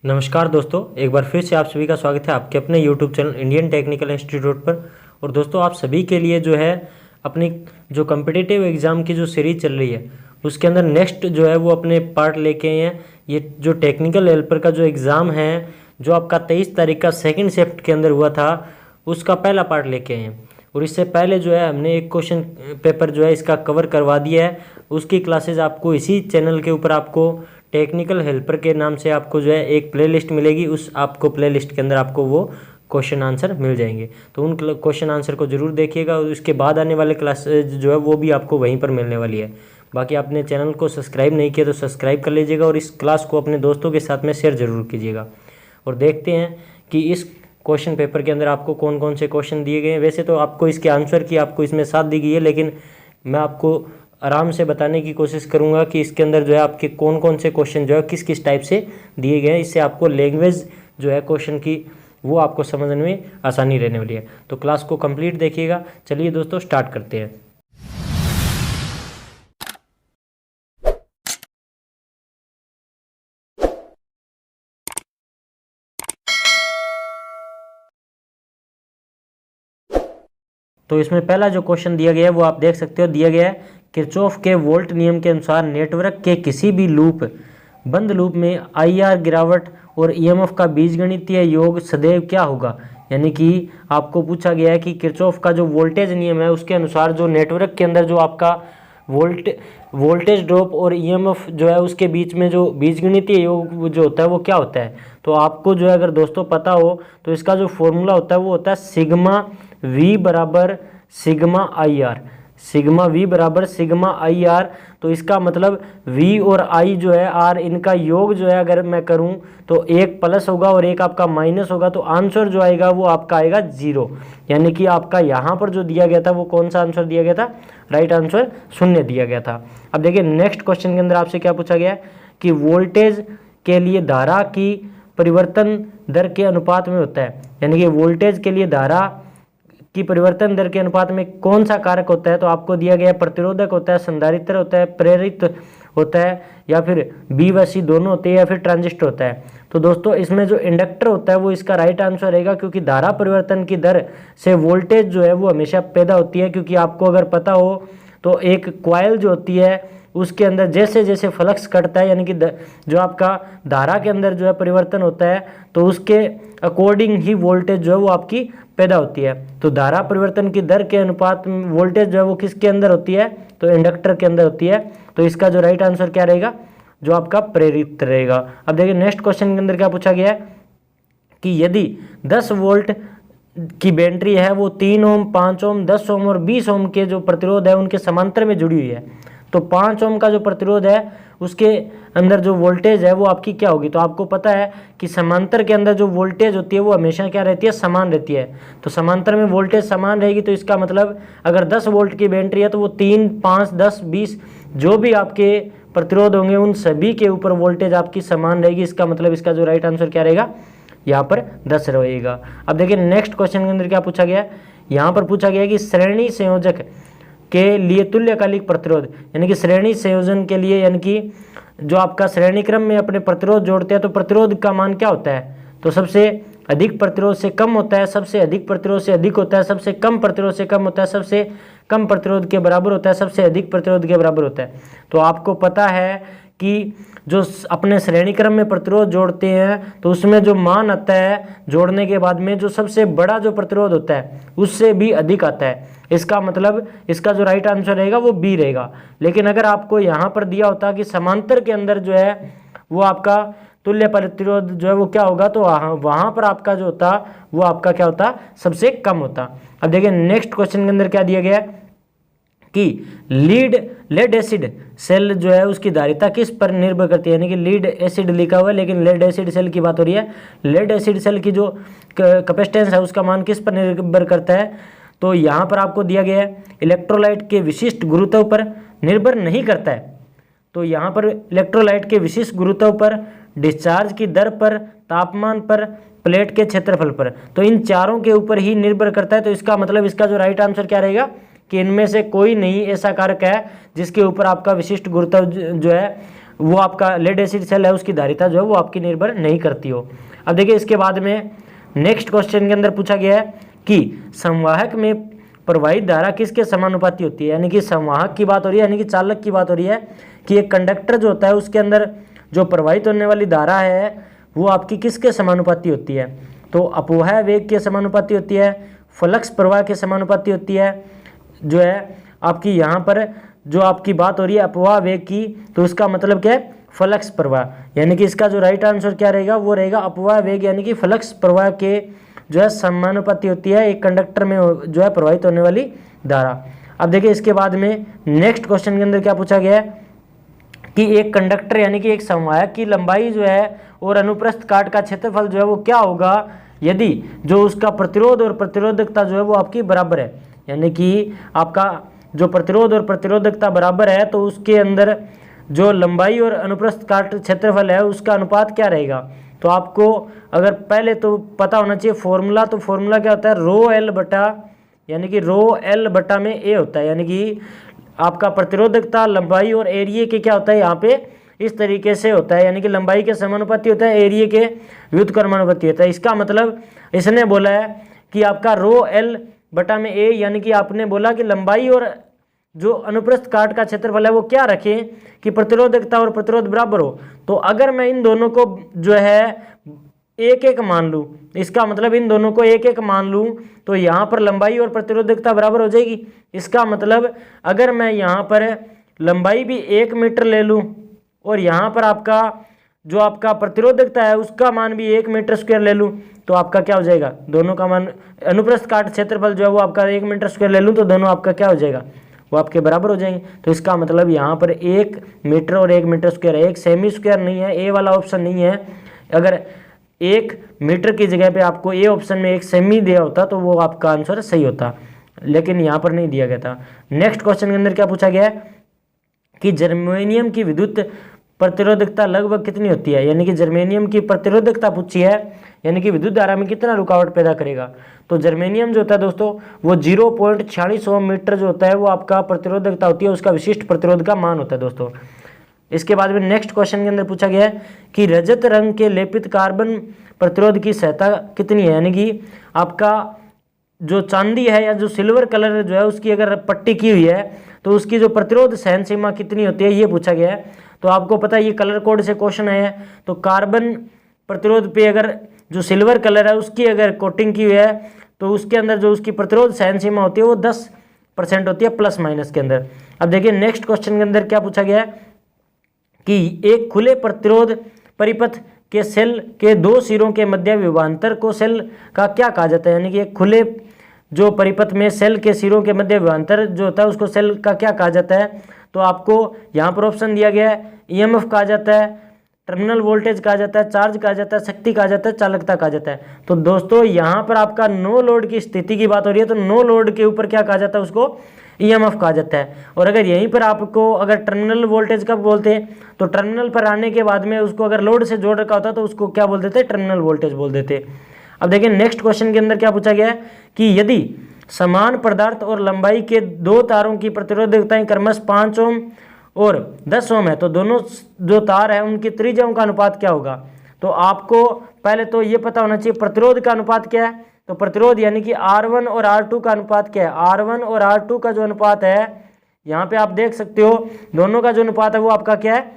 नमस्कार दोस्तों, एक बार फिर से आप सभी का स्वागत है आपके अपने YouTube channel Indian technical institute पर। और दोस्तों, आप सभी के लिए जो है अपनी जो कम्पिटिटिव एग्ज़ाम की जो सीरीज चल रही है उसके अंदर नेक्स्ट जो है वो अपने पार्ट लेके आए हैं। ये जो टेक्निकल हेल्पर का जो एग्ज़ाम है जो आपका 23 तारीख का सेकंड शिफ्ट के अंदर हुआ था उसका पहला पार्ट लेके आए हैं। और इससे पहले जो है हमने एक क्वेश्चन पेपर जो है इसका कवर करवा दिया है। उसकी क्लासेज आपको इसी चैनल के ऊपर आपको टेक्निकल हेल्पर के नाम से आपको जो है एक प्लेलिस्ट मिलेगी। उस आपको प्लेलिस्ट के अंदर आपको वो क्वेश्चन आंसर मिल जाएंगे, तो उन क्वेश्चन आंसर को ज़रूर देखिएगा। और उसके बाद आने वाले क्लासेज जो है वो भी आपको वहीं पर मिलने वाली है। बाकी आपने चैनल को सब्सक्राइब नहीं किया तो सब्सक्राइब कर लीजिएगा और इस क्लास को अपने दोस्तों के साथ में शेयर ज़रूर कीजिएगा। और देखते हैं कि इस क्वेश्चन पेपर के अंदर आपको कौन कौन से क्वेश्चन दिए गए हैं। वैसे तो आपको इसके आंसर की आपको इसमें साथ दी गई है, लेकिन मैं आपको आराम से बताने की कोशिश करूंगा कि इसके अंदर जो है आपके कौन कौन से क्वेश्चन जो है किस किस टाइप से दिए गए हैं। इससे आपको लैंग्वेज जो है क्वेश्चन की वो आपको समझने में आसानी रहने वाली है। तो क्लास को कंप्लीट देखिएगा। चलिए दोस्तों, स्टार्ट करते हैं। तो इसमें पहला जो क्वेश्चन दिया गया है वो आप देख सकते हो, दिया गया है किरचॉफ के वोल्ट नियम के अनुसार नेटवर्क के किसी भी बंद लूप में IR गिरावट और EMF का बीजगणितीय योग सदैव क्या होगा। यानी कि आपको पूछा गया है कि किरचॉफ का जो वोल्टेज नियम है उसके अनुसार जो नेटवर्क के अंदर जो आपका वोल्टेज ड्रॉप और EMF जो है उसके बीच में जो बीजगणितीय योग जो होता है वो क्या होता है। तो आपको जो है अगर दोस्तों पता हो तो इसका जो फॉर्मूला होता है वो होता है सिग्मा V बराबर सिग्मा IR। सिग्मा V बराबर सिग्मा IR। तो इसका मतलब V और I जो है R, इनका योग जो है अगर मैं करूं तो एक प्लस होगा और एक आपका माइनस होगा, तो आंसर जो आएगा वो आपका आएगा 0। यानी कि आपका यहाँ पर जो दिया गया था वो कौन सा आंसर दिया गया था, राइट आंसर 0 दिया गया था। अब देखिए नेक्स्ट क्वेश्चन के अंदर आपसे क्या पूछा गया है कि वोल्टेज के लिए धारा की परिवर्तन दर के अनुपात में होता है। यानी कि वोल्टेज के लिए धारा की परिवर्तन दर के अनुपात में कौन सा कारक होता है। तो आपको दिया गया है प्रतिरोधक होता है, संधारित्र होता है, प्रेरित होता है, या फिर B व C दोनों होते हैं, या फिर ट्रांजिस्टर होता है। तो दोस्तों इसमें जो इंडक्टर होता है वो इसका राइट आंसर रहेगा, क्योंकि धारा परिवर्तन की दर से वोल्टेज जो है वो हमेशा पैदा होती है। क्योंकि आपको अगर पता हो तो एक कॉइल जो होती है उसके अंदर जैसे जैसे फ्लक्स कटता है, यानी कि जो आपका धारा के अंदर जो है परिवर्तन होता है, तो उसके अकॉर्डिंग ही वोल्टेज जो है वो आपकी पैदा होती है। तो धारा परिवर्तन की दर के अनुपात में वोल्टेज जो है वो किसके अंदर होती है, तो इंडक्टर के अंदर होती है। तो इसका जो राइट आंसर क्या रहेगा, जो आपका प्रेरित रहेगा। अब देखिए नेक्स्ट क्वेश्चन के अंदर क्या पूछा गया है कि यदि 10 वोल्ट की बैटरी है वो 3 ओम, 5 ओम, 10 ओम और 20 ओम के जो प्रतिरोध है उनके समांतर में जुड़ी हुई है। तो 5 ओम का जो प्रतिरोध है उसके अंदर जो वोल्टेज है वो आपकी क्या होगी। तो आपको पता है कि समांतर के अंदर जो वोल्टेज होती है वो हमेशा क्या रहती है, समान रहती है। तो समांतर में वोल्टेज समान रहेगी, तो इसका मतलब अगर 10 वोल्ट की बैटरी है तो वो 3, 5, 10, 20 जो भी आपके प्रतिरोध होंगे उन सभी के ऊपर वोल्टेज आपकी समान रहेगी। इसका मतलब इसका जो राइट आंसर क्या रहेगा, यहाँ पर 10 रहेगा। अब देखिए नेक्स्ट क्वेश्चन के अंदर क्या पूछा गया है, यहाँ पर पूछा गया है कि श्रेणी संयोजक के लिए तुल्यकालिक प्रतिरोध, यानी कि श्रेणी संयोजन के लिए, यानी कि जो आपका श्रेणी क्रम में अपने प्रतिरोध जोड़ते हैं तो प्रतिरोध का मान क्या होता है। तो सबसे अधिक प्रतिरोध से कम होता है, सबसे अधिक प्रतिरोध से अधिक होता है, सबसे कम प्रतिरोध से कम होता है, सबसे कम प्रतिरोध के बराबर होता है, सबसे अधिक प्रतिरोध के बराबर होता है। तो आपको पता है कि जो अपने श्रेणी क्रम में प्रतिरोध जोड़ते हैं तो उसमें जो मान आता है जोड़ने के बाद में जो सबसे बड़ा जो प्रतिरोध होता है उससे भी अधिक आता है। इसका मतलब इसका जो राइट आंसर रहेगा वो B रहेगा। लेकिन अगर आपको यहाँ पर दिया होता कि समांतर के अंदर जो है वो आपका तुल्य प्रतिरोध जो है वो क्या होगा, तो वहाँ पर आपका जो होता वो आपका क्या होता, सबसे कम होता। अब देखिए नेक्स्ट क्वेश्चन के अंदर क्या दिया गया है कि लेड एसिड सेल जो है उसकी धारिता किस पर निर्भर करती है। यानी कि लीड एसिड लिखा हुआ है लेकिन लेड एसिड सेल की बात हो रही है। लेड एसिड सेल की जो कैपेसिटेंस है उसका मान किस पर निर्भर करता है। तो यहाँ पर आपको दिया गया है इलेक्ट्रोलाइट के विशिष्ट गुरुत्व पर निर्भर नहीं करता है। तो यहाँ पर इलेक्ट्रोलाइट के विशिष्ट गुरुत्व पर, डिस्चार्ज की दर पर, तापमान पर, प्लेट के क्षेत्रफल पर, तो इन चारों के ऊपर ही निर्भर करता है। तो इसका मतलब इसका जो राइट आंसर क्या रहेगा कि इनमें से कोई नहीं ऐसा कारक है जिसके ऊपर आपका विशिष्ट गुरुत्व जो है वो आपका लेड एसिड सेल है उसकी धारिता जो है वो आपकी निर्भर नहीं करती हो। अब देखिए इसके बाद में नेक्स्ट क्वेश्चन के अंदर पूछा गया है कि संवाहक में प्रवाहित धारा किसके समानुपाती होती है, यानी कि संवाहक की बात हो रही है, यानी कि चालक की बात हो रही है कि एक कंडक्टर जो होता है उसके अंदर जो प्रवाहित होने वाली धारा है वो आपकी किसके समानुपाती होती है, तो अपवाह वेग के समानुपाती होती है, फ्लक्स प्रवाह के समानुपाती होती है, जो है आपकी यहाँ पर जो आपकी बात हो रही है अपवाह वेग की, तो इसका मतलब क्या है फ्लक्स प्रवाह, यानी कि इसका जो राइट आंसर क्या रहेगा वो रहेगा अपवाह वेग, यानी कि फ्लक्स प्रवाह के जो है समानुपाती होती है एक कंडक्टर में जो है प्रवाहित होने वाली धारा। अब देखिए इसके बाद में नेक्स्ट क्वेश्चन के अंदर क्या पूछा गया है कि एक कंडक्टर यानी कि एक संवाहक की लंबाई जो है और अनुप्रस्थ काट का क्षेत्रफल जो है वो क्या होगा यदि जो उसका प्रतिरोध और प्रतिरोधकता जो है वो आपकी बराबर है, यानी कि आपका जो प्रतिरोध और प्रतिरोधकता बराबर है तो उसके अंदर जो लंबाई और अनुप्रस्थ काट क्षेत्रफल है उसका अनुपात क्या रहेगा। तो आपको अगर पहले तो पता होना चाहिए फॉर्मूला, तो फॉर्मूला क्या होता है रो एल बटा, यानी कि रो एल बटा में ए होता है, यानी कि आपका प्रतिरोधकता लंबाई और एरिया के क्या होता है यहाँ पे इस तरीके से होता है, यानी कि लंबाई के समानुपाती होता है, एरिया के व्युत्क्रमानुपाती होता है। इसका मतलब इसने बोला है कि आपका रो एल बटा में ए, यानी कि आपने बोला कि लंबाई और जो अनुप्रस्थ काट का क्षेत्रफल है वो क्या रखें कि प्रतिरोधकता और प्रतिरोध बराबर हो। तो अगर मैं इन दोनों को जो है एक एक मान लूँ, इसका मतलब इन दोनों को एक एक मान लूँ तो यहाँ पर लंबाई और प्रतिरोधकता बराबर हो जाएगी। इसका मतलब अगर मैं यहाँ पर लंबाई भी 1 मीटर ले लूँ और यहाँ पर आपका जो आपका प्रतिरोधकता है उसका मान भी 1 मीटर स्क्वायर ले लूँ तो आपका क्या हो जाएगा, दोनों का मान अनुप्रस्थ काट क्षेत्रफल जो है वो आपका 1 मीटर स्क्वायर ले लूँ तो दोनों आपका क्या हो जाएगा, वो आपके बराबर हो जाएंगे। तो इसका मतलब यहाँ पर 1 मीटर और 1 मीटर स्क्वायर है, एक सेमी स्क्वायर नहीं है, ए वाला ऑप्शन नहीं है। अगर 1 मीटर की जगह पे आपको ए ऑप्शन में 1 सेमी दिया होता तो वो आपका आंसर सही होता, लेकिन यहाँ पर नहीं दिया गया था। नेक्स्ट क्वेश्चन के अंदर क्या पूछा गया है कि जर्मेनियम की विद्युत प्रतिरोधकता लगभग कितनी होती है, यानी कि जर्मेनियम की प्रतिरोधकता पूछी है, यानी कि विद्युत धारा में कितना रुकावट पैदा करेगा। तो जर्मेनियम जो होता है दोस्तों वो 0.46 ओम मीटर जो होता है वो आपका प्रतिरोधकता होती है, उसका विशिष्ट प्रतिरोध का मान होता है दोस्तों। इसके बाद में नेक्स्ट क्वेश्चन के अंदर पूछा गया है कि रजत रंग के लेपित कार्बन प्रतिरोध की सहता कितनी है, यानी कि आपका जो चांदी है या जो सिल्वर कलर जो है उसकी अगर पट्टी की हुई है तो उसकी जो प्रतिरोध सहन सीमा कितनी होती है ये पूछा गया है। तो आपको पता है ये कलर कोड से क्वेश्चन है, तो कार्बन प्रतिरोध पे अगर जो सिल्वर कलर है उसकी अगर कोटिंग की हुई है तो उसके अंदर जो उसकी प्रतिरोध सहन सीमा होती है वो 10% होती है प्लस माइनस के अंदर। अब देखिए नेक्स्ट क्वेश्चन के अंदर क्या पूछा गया है कि एक खुले प्रतिरोध परिपथ के सेल के 2 सिरों के मध्य विभवांतर को सेल का क्या कहा जाता है, यानी कि एक खुले जो परिपथ में सेल के सिरों के मध्य विभवांतर जो होता है उसको सेल का क्या कहा जाता है। तो आपको यहाँ पर ऑप्शन दिया गया है ईएमएफ कहा जाता है, टर्मिनल वोल्टेज कहा जाता है, चार्ज कहा जाता है, शक्ति कहा जाता है, चालकता कहा जाता है। तो दोस्तों यहाँ पर आपका नो लोड की स्थिति की बात हो रही है तो नो लोड के ऊपर क्या कहा जाता है उसको ईएमएफ कहा जाता है। और अगर यहीं पर आपको अगर टर्मिनल वोल्टेज कब बोलते हैं तो टर्मिनल पर आने के बाद में उसको अगर लोड से जोड़ रखा होता तो उसको क्या बोल देते, टर्मिनल वोल्टेज बोल देते। अब देखिए नेक्स्ट क्वेश्चन के अंदर क्या पूछा गया है कि यदि समान पदार्थ और लंबाई के 2 तारों की प्रतिरोधकताएं क्रमशः 5 ओम और 10 ओम है तो दोनों जो तार है उनकी त्रिज्याओं का अनुपात क्या होगा। तो आपको पहले तो ये पता होना चाहिए प्रतिरोध का अनुपात क्या है। तो प्रतिरोध यानी कि R1 और R2 का अनुपात क्या है, R1 और R2 का जो अनुपात है यहाँ पे आप देख सकते हो दोनों का जो अनुपात है वो आपका क्या है,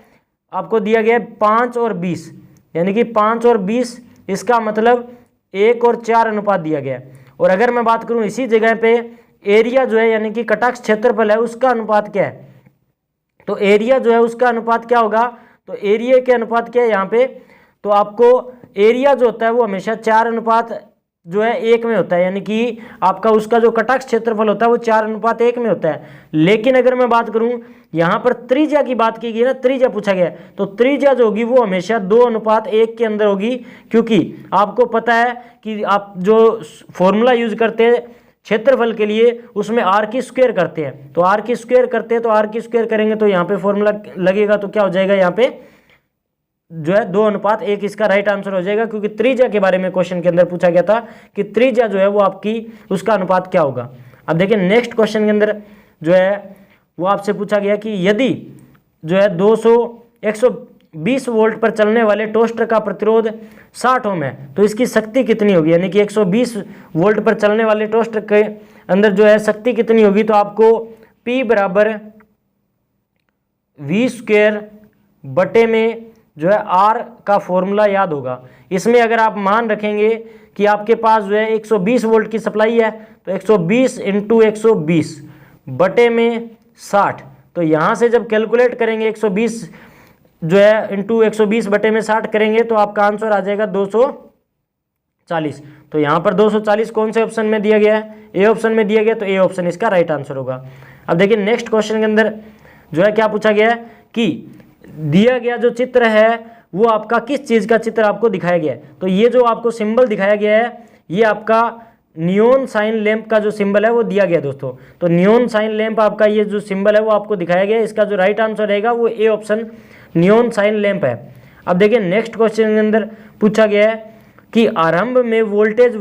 आपको दिया गया है 5 और 20, यानी कि 5 और 20 इसका मतलब 1 और 4 अनुपात दिया गया है। और अगर मैं बात करूं इसी जगह पे एरिया जो है यानी कि कटाक्ष क्षेत्रफल है उसका अनुपात क्या है, तो एरिया जो है उसका अनुपात क्या होगा, तो एरिया के अनुपात क्या है यहाँ पे, तो आपको एरिया जो होता है वो हमेशा 4 अनुपात जो है 1 में होता है, यानी कि आपका उसका जो कटाक्ष क्षेत्रफल होता है वो 4 अनुपात 1 में होता है। लेकिन अगर मैं बात करूं यहाँ पर त्रिज्या की बात की गई ना, त्रिज्या पूछा गया तो त्रिज्या जो होगी वो हमेशा 2 अनुपात 1 के अंदर होगी, क्योंकि आपको पता है कि आप जो फॉर्मूला यूज करते हैं क्षेत्रफल के लिए उसमें आर की स्क्वायर करते हैं, तो आर की स्क्वायर करते हैं तो आर की स्क्वायर करेंगे तो यहाँ पे फॉर्मूला लगेगा तो क्या हो जाएगा यहाँ पे जो है 2 अनुपात 1 इसका राइट आंसर हो जाएगा, क्योंकि त्रिज्या के बारे में क्वेश्चन के अंदर पूछा गया था कि त्रिज्या जो है वो आपकी उसका अनुपात क्या होगा। अब देखिए नेक्स्ट क्वेश्चन के अंदर जो है वो आपसे पूछा गया कि यदि जो है 200 120 वोल्ट पर चलने वाले टोस्टर का प्रतिरोध 60 ओम है, तो इसकी शक्ति कितनी होगी, यानी कि 120 वोल्ट पर चलने वाले टोस्टर के अंदर जो है शक्ति कितनी होगी, तो आपको P बराबर V स्क्वायर बटे में जो है R का फॉर्मूला याद होगा। इसमें अगर आप मान रखेंगे कि आपके पास जो है 120 वोल्ट की सप्लाई है, तो 120 इंटू 120 बटे में 60, तो यहाँ से जब कैलकुलेट करेंगे 120 जो है इंटू 120 बटे में 60 करेंगे तो आपका आंसर आ जाएगा 240। तो यहाँ पर 240 कौन से ऑप्शन में दिया गया है, ए ऑप्शन में दिया गया, तो ए ऑप्शन इसका राइट आंसर होगा। अब देखिए नेक्स्ट क्वेश्चन के अंदर जो है क्या पूछा गया है कि दिया गया जो चित्र है वो आपका किस चीज़ का चित्र आपको दिखाया गया है। तो ये जो आपको सिंबल दिखाया गया है ये आपका नियॉन साइन लैंप का जो सिंबल है वो दिया गया दोस्तों। तो नियॉन साइन लैंप आपका ये जो सिंबल है वो आपको दिखाया गया है, इसका जो राइट आंसर रहेगा वो A option neon sign lamp है। अब देखिए नेक्स्ट क्वेश्चन के अंदर पूछा गया है कि आरंभ में वोल्टेज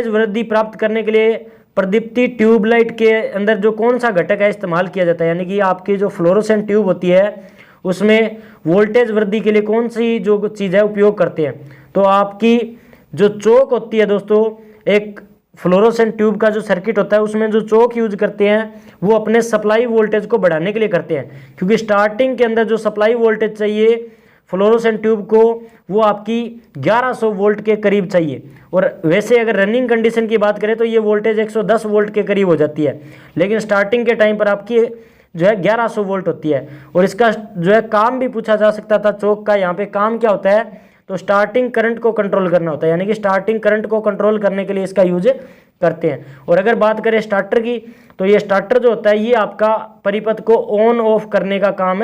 वृद्धि प्राप्त करने के लिए प्रदीप्ति ट्यूबलाइट के अंदर जो कौन सा घटक है इस्तेमाल किया जाता है, यानी कि आपकी जो फ्लोरोसेंट ट्यूब होती है उसमें वोल्टेज वृद्धि के लिए कौन सी जो चीज़ है उपयोग करते हैं। तो आपकी जो चौक होती है दोस्तों, एक फ्लोरोसेंट ट्यूब का जो सर्किट होता है उसमें जो चौक यूज करते हैं वो अपने सप्लाई वोल्टेज को बढ़ाने के लिए करते हैं, क्योंकि स्टार्टिंग के अंदर जो सप्लाई वोल्टेज चाहिए फ्लोरोसेंट ट्यूब को वो आपकी 1100 वोल्ट के करीब चाहिए, और वैसे अगर रनिंग कंडीशन की बात करें तो ये वोल्टेज 110 वोल्ट के करीब हो जाती है, लेकिन स्टार्टिंग के टाइम पर आपकी जो है 1100 वोल्ट होती है। और इसका जो है काम भी पूछा जा सकता था चौक का, यहाँ पे काम क्या होता है, तो स्टार्टिंग करंट को कंट्रोल करना होता है, यानी कि स्टार्टिंग करंट को कंट्रोल करने के लिए इसका यूज करते हैं। और अगर बात करें स्टार्टर की, तो ये स्टार्टर जो होता है ये आपका परिपथ को ऑन ऑफ करने का काम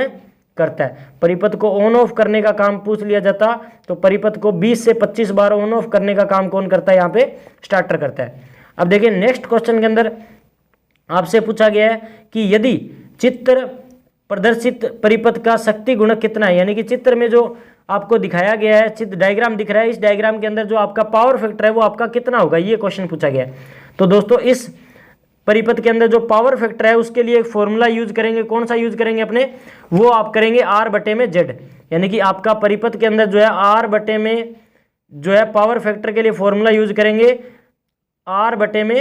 करता है। परिपथ को ऑन ऑफ करने का काम पूछ लिया जाता तो परिपथ को 20 से 25 बार ऑन ऑफ करने का काम कौन करता है, यहाँ पे स्टार्टर करता है। अब देखिए नेक्स्ट क्वेश्चन के अंदर आपसे पूछा गया है कि यदि चित्र प्रदर्शित परिपथ का शक्ति गुणक कितना है, यानी कि चित्र में जो आपको दिखाया गया है, चित्र डायग्राम दिख रहा है, इस डायग्राम के अंदर जो आपका पावर फैक्टर है वो आपका कितना होगा, ये क्वेश्चन पूछा गया है। तो दोस्तों इस परिपथ के अंदर जो पावर फैक्टर है उसके लिए एक फॉर्मूला यूज करेंगे, कौन सा यूज करेंगे अपने, वो आप करेंगे R बटे में Z, यानी कि आपका परिपथ के अंदर जो है R बटे में जो है पावर फैक्टर के लिए फॉर्मूला यूज करेंगे R बटे में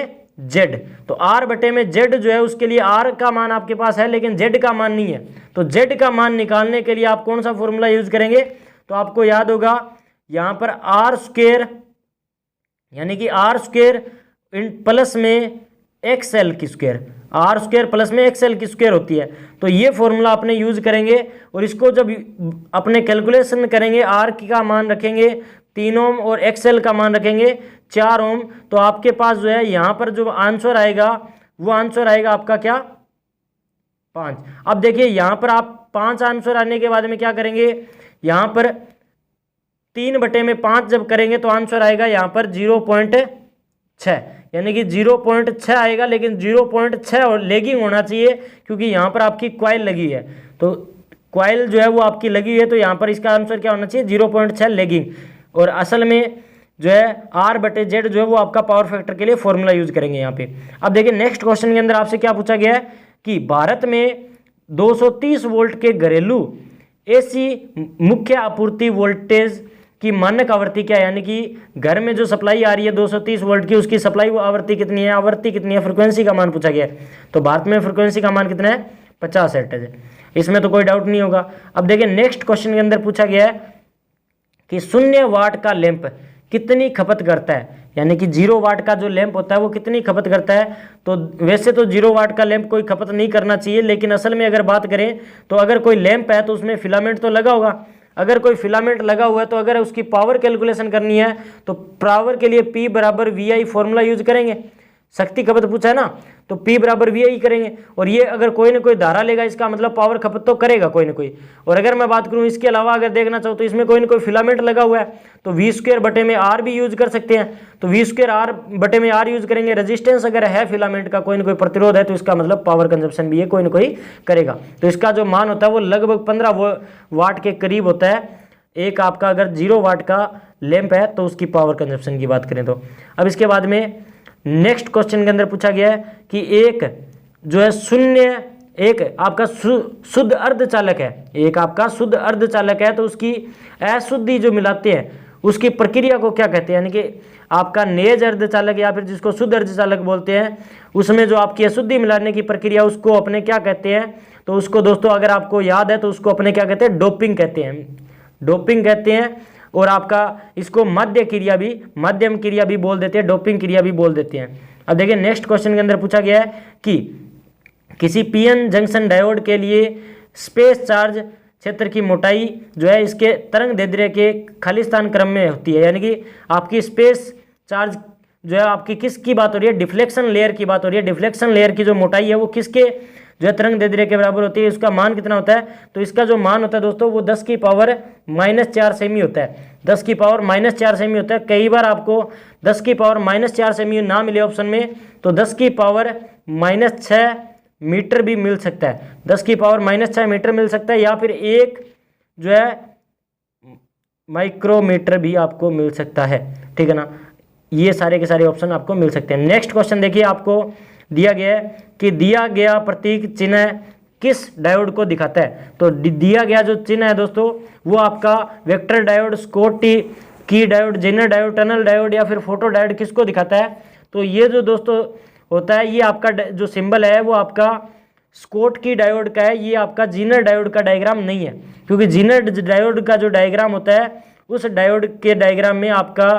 Z। तो R बटे में Z जो है उसके लिए R का मान आपके पास है लेकिन Z का मान नहीं है, तो Z का मान निकालने के लिए आप कौन सा फॉर्मूला यूज करेंगे, तो आपको याद होगा यहाँ पर R स्क्वायर, यानी कि R स्क्वायर प्लस में XL की स्क्वायर, R स्क्वायर प्लस में XL की स्क्वायर होती है। तो ये फॉर्मूला अपने यूज करेंगे और इसको जब अपने कैलकुलेशन करेंगे R का मान रखेंगे 3 ओम और XL का मान रखेंगे 4 ओम, तो आपके पास जो है यहाँ पर जो आंसर आएगा वो आंसर आएगा आपका क्या, 5। अब देखिए यहाँ पर आप 5 आंसर आने के बाद में क्या करेंगे, यहाँ पर 3 बटे में 5 जब करेंगे तो आंसर आएगा यहाँ पर 0.6, यानी कि 0.6 आएगा, लेकिन 0.6 और लेगिंग होना चाहिए क्योंकि यहाँ पर आपकी कॉइल लगी है, तो कॉइल जो है वो आपकी लगी है, तो यहाँ पर इसका आंसर क्या होना चाहिए 0.6 लेगिंग। और असल में जो है R बटे Z जो है वो आपका पावर फैक्टर के लिए फॉर्मूला यूज करेंगे यहाँ पे। अब देखिए नेक्स्ट क्वेश्चन के अंदर आपसे क्या पूछा गया है कि भारत में 230 वोल्ट के घरेलू AC मुख्य आपूर्ति वोल्टेज की मानक आवृत्ति क्या है, यानी कि घर में जो सप्लाई आ रही है 230 वोल्ट की उसकी सप्लाई वो आवृत्ति कितनी है, फ्रिक्वेंसी का मान पूछा गया है। तो भारत में फ्रिक्वेंसी का मान कितना है, 50 हर्ट्ज है, इसमें तो कोई डाउट नहीं होगा। अब देखिए नेक्स्ट क्वेश्चन के अंदर पूछा गया है कि 0 वाट का लैंप कितनी खपत करता है, यानी कि 0 वाट का जो लैंप होता है वो कितनी खपत करता है। तो वैसे तो 0 वाट का लैंप कोई खपत नहीं करना चाहिए, लेकिन असल में अगर बात करें तो अगर कोई लैंप है तो उसमें फिलामेंट तो लगा होगा, अगर कोई फिलामेंट लगा हुआ है तो अगर उसकी पावर कैलकुलेशन करनी है तो पावर के लिए P बराबर VI फॉर्मूला यूज करेंगे। शक्ति खपत पूछा है ना, तो P बराबर VI करेंगे, और ये अगर कोई ना कोई धारा लेगा इसका मतलब पावर खपत तो करेगा कोई ना कोई। और अगर मैं बात करूं इसके अलावा अगर देखना चाहूँ तो इसमें कोई ना कोई फिलामेंट लगा हुआ है तो V स्क्वायर बटे में R भी यूज कर सकते हैं, तो V स्क्वायर R बटे में R यूज करेंगे। रेजिस्टेंस अगर है फिलामेंट का कोई ना कोई प्रतिरोध है तो इसका मतलब पावर कंजप्शन भी ये कोई ना कोई करेगा। तो इसका जो मान होता है वो लगभग 15 वाट के करीब होता है एक आपका अगर 0 वाट का लैंप है तो उसकी पावर कंजप्शन की बात करें तो। अब इसके बाद में नेक्स्ट क्वेश्चन के अंदर पूछा गया है कि एक जो है 0 एक आपका शुद्ध अर्धचालक है, एक आपका शुद्ध अर्धचालक है, तो उसकी अशुद्धि जो मिलाते हैं उसकी प्रक्रिया को क्या कहते हैं, यानी कि आपका नेज अर्धचालक या फिर जिसको शुद्ध अर्धचालक बोलते हैं, उसमें जो आपकी अशुद्धि मिलाने की प्रक्रिया उसको अपने क्या कहते हैं, तो उसको दोस्तों अगर आपको याद है तो उसको अपने क्या कहते हैं, डोपिंग कहते हैं, डोपिंग कहते हैं। और आपका इसको मध्यम क्रिया भी बोल देते हैं, डोपिंग क्रिया भी बोल देते हैं। अब देखिए नेक्स्ट क्वेश्चन के अंदर पूछा गया है कि किसी पीएन जंक्शन डायोड के लिए स्पेस चार्ज क्षेत्र की मोटाई जो है इसके तरंग दैर्ध्य के खालिस्तान क्रम में होती है, यानी कि आपकी स्पेस चार्ज जो है आपकी किसकी बात हो रही है, डिफ्लेक्शन लेयर की बात हो रही है। डिफ्लेक्शन लेयर की जो मोटाई है वो किसके जो है तरंग दैर्ध्य के बराबर होती है, इसका मान कितना होता है, तो इसका जो मान होता है दोस्तों वो 10⁻⁻⁴ सेमी होता है, 10⁻⁻⁴ सेमी होता है। कई बार आपको 10⁻⁻⁴ सेमी ना मिले ऑप्शन में तो 10⁻⁻⁶ मीटर भी मिल सकता है, 10⁻⁻⁶ मीटर मिल सकता है, या फिर एक जो है माइक्रोमीटर भी आपको मिल सकता है, ठीक है ना। ये सारे के सारे ऑप्शन आपको मिल सकते हैं। नेक्स्ट क्वेश्चन देखिए, आपको दिया गया है कि दिया गया प्रतीक चिन्ह किस डायोड को दिखाता है। तो दिया गया जो चिन्ह है दोस्तों वो आपका वेक्टर डायोड, स्कॉटी की diode, zener diode, tunnel diode या फिर फोटो डायोड किसको दिखाता है। तो ये जो दोस्तों होता है, ये आपका जो सिंबल है वो आपका स्कॉट की डायोड का है, ये आपका जीनर डायोड का डायग्राम नहीं है, क्योंकि जीनर डायोड का जो डायग्राम होता है उस डायोड के डायग्राम में आपका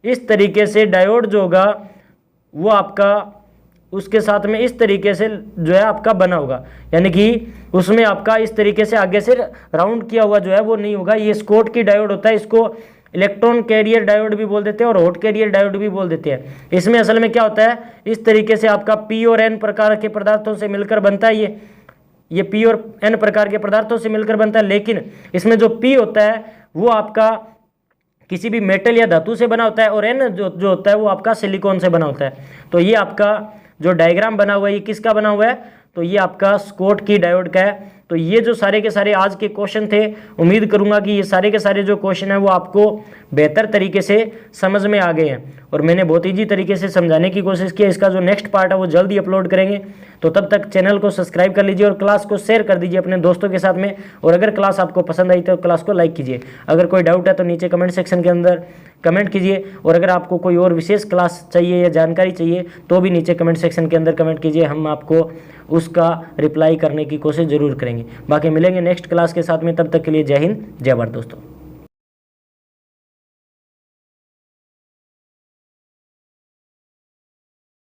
इस तरीके से डायोड जो होगा वो आपका उसके साथ में इस तरीके से जो है आपका बना होगा, यानी कि उसमें आपका इस तरीके से आगे से राउंड किया हुआ जो है वो नहीं होगा। ये स्कॉट की डायोड होता है, इसको इलेक्ट्रॉन कैरियर डायोड भी बोल देते हैं और हॉट कैरियर डायोड भी बोल देते हैं। इसमें असल में क्या होता है, इस तरीके से आपका पी और एन प्रकार के पदार्थों से मिलकर बनता है, ये पी और एन प्रकार के पदार्थों से मिलकर बनता है, लेकिन इसमें जो पी होता है वो आपका किसी भी मेटल या धातु से बना होता है और एन जो होता है वो आपका सिलिकॉन से बना होता है। तो ये आपका जो डायग्राम बना हुआ है ये किसका बना हुआ है, तो ये आपका स्कॉट की डायोड का है। तो ये जो सारे के सारे आज के क्वेश्चन थे, उम्मीद करूंगा कि ये सारे के सारे जो क्वेश्चन है वो आपको बेहतर तरीके से समझ में आ गए हैं और मैंने बहुत ईजी तरीके से समझाने की कोशिश की है। इसका जो नेक्स्ट पार्ट है वो जल्द ही अपलोड करेंगे, तो तब तक चैनल को सब्सक्राइब कर लीजिए और क्लास को शेयर कर दीजिए अपने दोस्तों के साथ में। और अगर क्लास आपको पसंद आई तो क्लास को लाइक कीजिए। अगर कोई डाउट है तो नीचे कमेंट सेक्शन के अंदर कमेंट कीजिए, और अगर आपको कोई और विशेष क्लास चाहिए या जानकारी चाहिए तो भी नीचे कमेंट सेक्शन के अंदर कमेंट कीजिए, हम आपको उसका रिप्लाई करने की कोशिश जरूर करेंगे। बाकी मिलेंगे नेक्स्ट क्लास के साथ में, तब तक के लिए जय हिंद जय भारत दोस्तों।